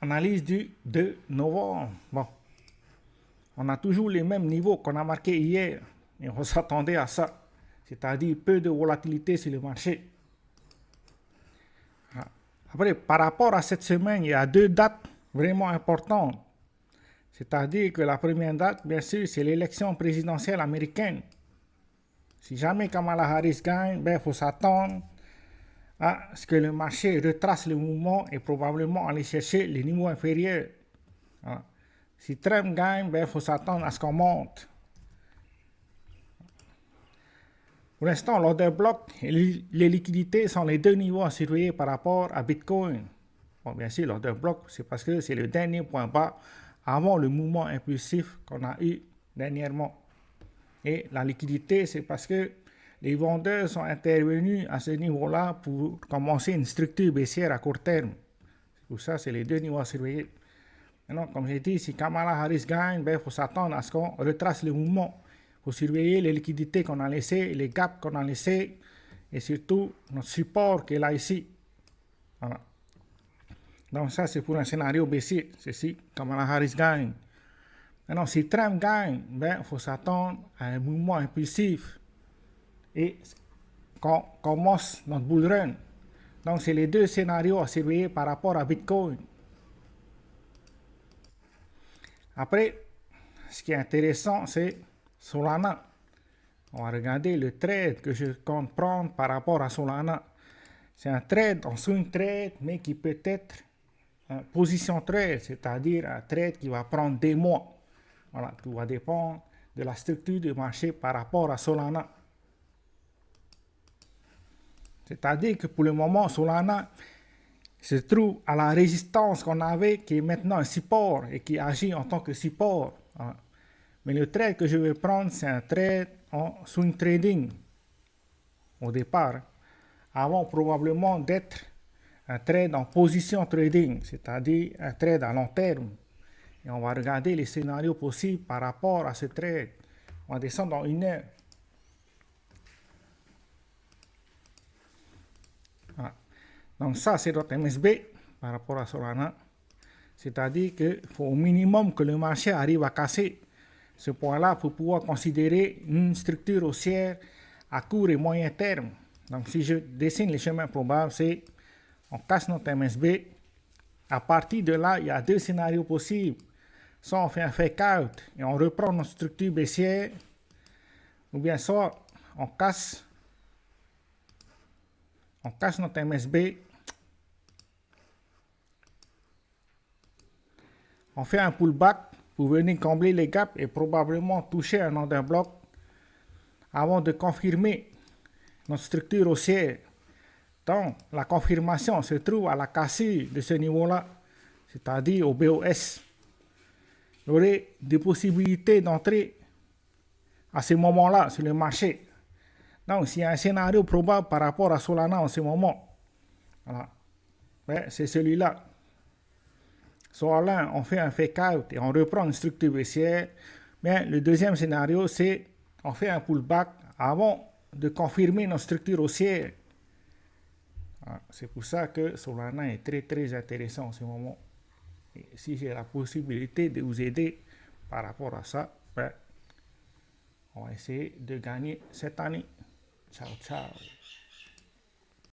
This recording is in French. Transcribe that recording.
Analyse du 2 novembre. Bon, on a toujours les mêmes niveaux qu'on a marqués hier et on s'attendait à ça, c'est-à-dire peu de volatilité sur le marché. Après, par rapport à cette semaine, il y a deux dates vraiment importantes. C'est-à-dire que la première date, bien sûr, c'est l'élection présidentielle américaine. Si jamais Kamala Harris gagne, il faut s'attendre à ce que le marché retrace le mouvement et probablement aller chercher les niveaux inférieurs. Voilà. Si Trump gagne, il faut s'attendre à ce qu'on monte. Pour l'instant, l'order bloc et les liquidités sont les deux niveaux à surveiller par rapport à Bitcoin. Bon, bien sûr, l'order bloc, c'est parce que c'est le dernier point bas avant le mouvement impulsif qu'on a eu dernièrement. Et la liquidité, c'est parce que les vendeurs sont intervenus à ce niveau-là pour commencer une structure baissière à court terme. Pour ça, c'est les deux niveaux à surveiller. Maintenant, comme j'ai dit, si Kamala Harris gagne, il faut s'attendre à ce qu'on retrace le mouvement. Il faut surveiller les liquidités qu'on a laissées, les gaps qu'on a laissés, et surtout notre support qui est là ici. Voilà. Donc ça, c'est pour un scénario baissier. C'est si Kamala Harris gagne. Maintenant, si Trump gagne, il faut s'attendre à un mouvement impulsif et qu'on commence notre bull run. Donc, c'est les deux scénarios à surveiller par rapport à Bitcoin. Après, ce qui est intéressant, c'est Solana. On va regarder le trade que je compte prendre par rapport à Solana. C'est un trade en swing trade, mais qui peut être une position trade, c'est-à-dire un trade qui va prendre des mois. Voilà, tout va dépendre de la structure du marché par rapport à Solana. C'est-à-dire que pour le moment, Solana se trouve à la résistance qu'on avait, qui est maintenant un support et qui agit en tant que support. Voilà. Mais le trade que je vais prendre, c'est un trade en swing trading au départ, avant probablement d'être un trade en position trading, c'est-à-dire un trade à long terme. Et on va regarder les scénarios possibles par rapport à ce trade. On va descendre dans une heure. Voilà. Donc ça, c'est notre MSB par rapport à Solana. C'est-à-dire qu'il faut au minimum que le marché arrive à casser ce point-là pour pouvoir considérer une structure haussière à court et moyen terme. Donc si je dessine les chemins probables, c'est on casse notre MSB. À partir de là, il y a deux scénarios possibles. Soit on fait un fake out et on reprend notre structure baissière, ou bien soit on casse notre MSB, on fait un pullback pour venir combler les gaps et probablement toucher un order block avant de confirmer notre structure haussière. Donc, la confirmation se trouve à la cassure de ce niveau-là, c'est-à-dire au BOS. Il y aurait des possibilités d'entrer à ce moment-là sur le marché. Donc, s'il y a un scénario probable par rapport à Solana en ce moment, voilà, c'est celui-là. Soit là, on fait un fake out et on reprend une structure baissière. Mais le deuxième scénario, c'est on fait un pullback avant de confirmer notre structure haussière. Voilà, c'est pour ça que Solana est très très intéressant en ce moment. Et si j'ai la possibilité de vous aider par rapport à ça, on va essayer de gagner cette année. Ciao, ciao.